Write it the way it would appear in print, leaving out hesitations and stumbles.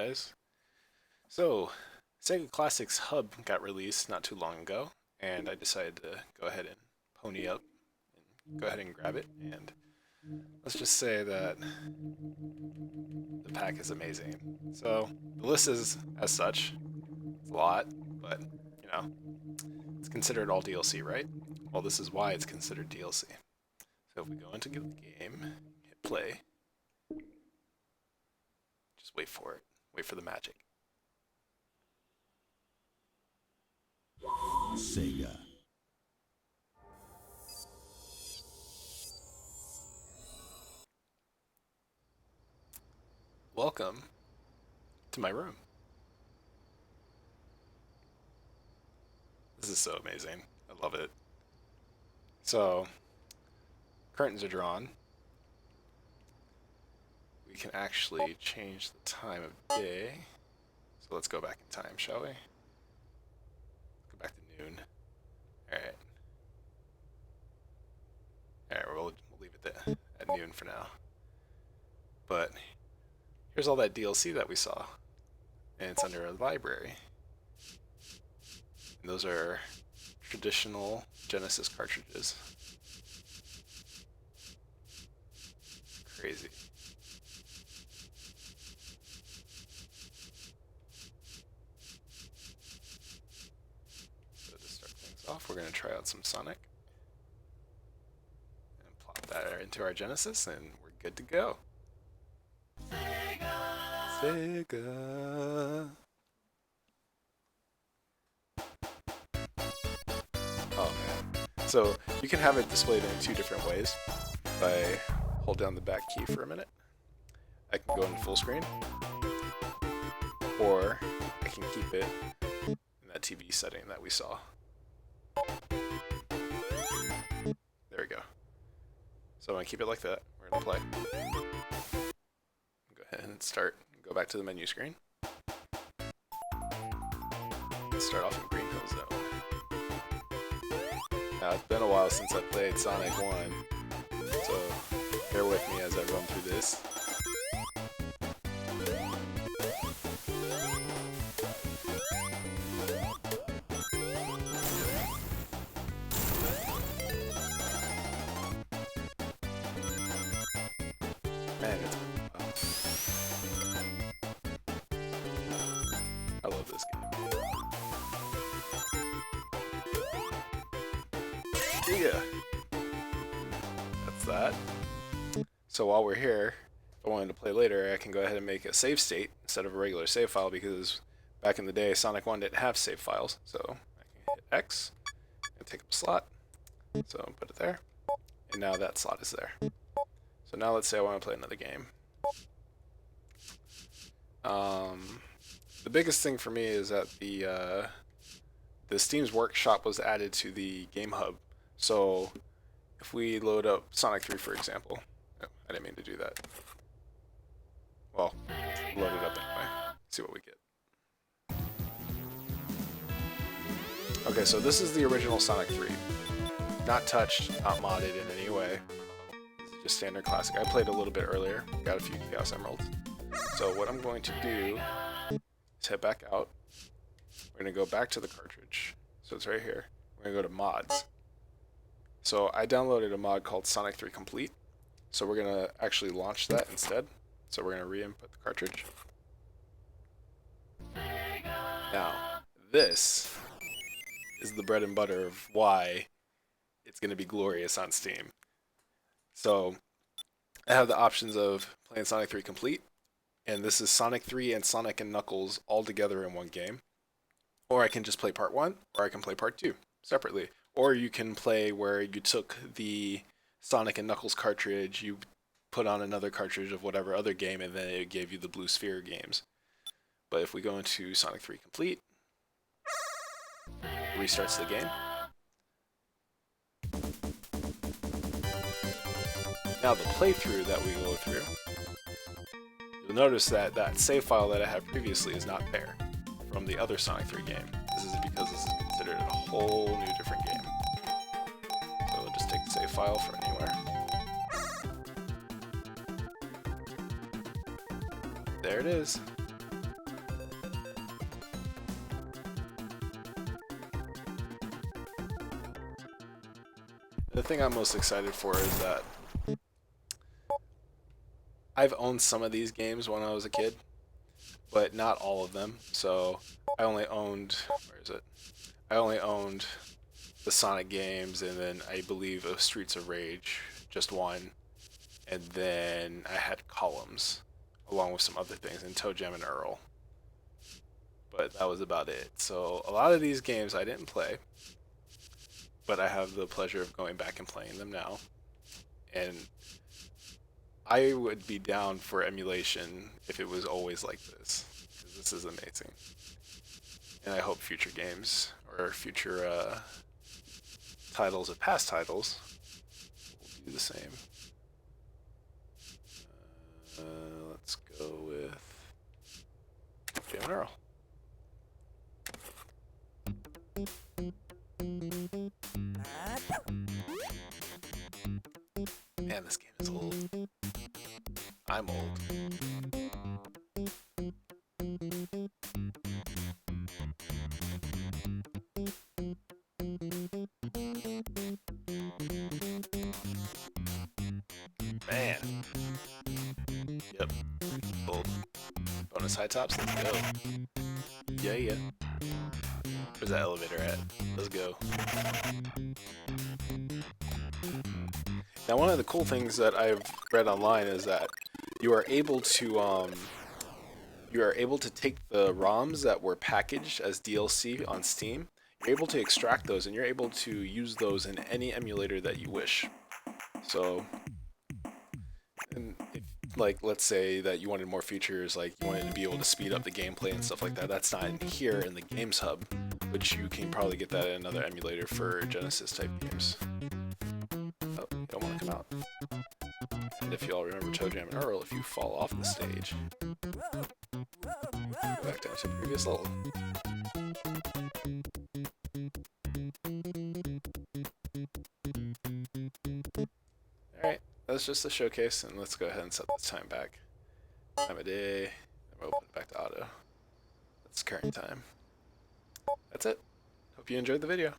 guys. So, Sega Classics Hub got released not too long ago, and I decided to go ahead and pony up and go ahead and grab it. And let's just say that the pack is amazing. So, the list is as such. It's a lot, but you know, it's considered all DLC, right? Well, this is why it's considered DLC. So, if we go into the game, hit play, just wait for it. Wait for the magic. SEGA. Welcome to my room. This is so amazing. I love it. So, curtains are drawn. We can actually change the time of day. So let's go back in time, shall we? Go back to noon. Alright. Alright, we'll leave it there at noon for now. But here's all that DLC that we saw. And it's under a library. And those are traditional Genesis cartridges. Crazy. So to start things off, we're going to try out some Sonic. And plop that into our Genesis, and we're good to go. Sega. Oh man. So you can have it displayed in two different ways. If I hold down the back key for a minute, I can go into full screen, or I can keep it in that TV setting that we saw. There we go. So I'm going to keep it like that. We're going to play. Go ahead and start. Go back to the menu screen. Let's start off in Green Hill Zone. Now, it's been a while since I played Sonic 1, so bear with me as I run through this. Man, it's I love this game. Yeah. That's that. So while we're here, if I wanted to play later, I can go ahead and make a save state instead of a regular save file, because back in the day, Sonic 1 didn't have save files. So I can hit X and take up a slot. So put it there. And now that slot is there. So now let's say I want to play another game. The biggest thing for me is that the Steam's Workshop was added to the Game Hub. So if we load up Sonic 3, for example, oh, I didn't mean to do that. Well, load it up anyway. See what we get. Okay, so this is the original Sonic 3. Not touched, not modded in any way. This is just standard classic. I played a little bit earlier. Got a few Chaos Emeralds. So what I'm going to do is head back out. We're going to go back to the cartridge. So it's right here. We're going to go to mods. So I downloaded a mod called Sonic 3 Complete. So we're going to actually launch that instead. So we're going to re-input the cartridge. Now, this is the bread and butter of why it's going to be glorious on Steam. So I have the options of playing Sonic 3 Complete. And this is Sonic 3 and Sonic and Knuckles all together in one game. Or I can just play part 1, or I can play part 2 separately. Or you can play where you took the Sonic and Knuckles cartridge, you put on another cartridge of whatever other game, and then it gave you the Blue Sphere games. But if we go into Sonic 3 Complete, it restarts the game. Now the playthrough that we go through, you'll notice that that save file that I had previously is not there from the other Sonic 3 game. This is because this is considered a whole new different game. So we'll just take the save file from anywhere. There it is. The thing I'm most excited for is that I've owned some of these games when I was a kid, but not all of them. So I only owned, where is it? I only owned the Sonic games, and then I believe of Streets of Rage, just one, and then I had Columns, along with some other things, and Toe Jam and Earl. But that was about it. So a lot of these games I didn't play, but I have the pleasure of going back and playing them now. And I would be down for emulation if it was always like this, because this is amazing. And I hope future games or future titles of past titles will do the same. Let's go with Jam and Earl. Man, this game is old. I'm old. Man. Yep. Old. Bonus high tops, let's go. Yeah, yeah. Where's that elevator at? Let's go. Now, one of the cool things that I've read online is that you are able to take the ROMs that were packaged as DLC on Steam. You're able to extract those, and you're able to use those in any emulator that you wish. So, and if, like, let's say that you wanted more features, like you wanted to be able to speed up the gameplay and stuff like that. That's not in here in the Games Hub, which you can probably get that in another emulator for Genesis type games. Oh, you don't want to come out. And if you all remember Toe Jam and Earl, if you fall off the stage, go back down to the previous level. Alright, that's just a showcase, and let's go ahead and set this time back. Time of day, then we'll open it back to auto. That's current time. That's it. Hope you enjoyed the video.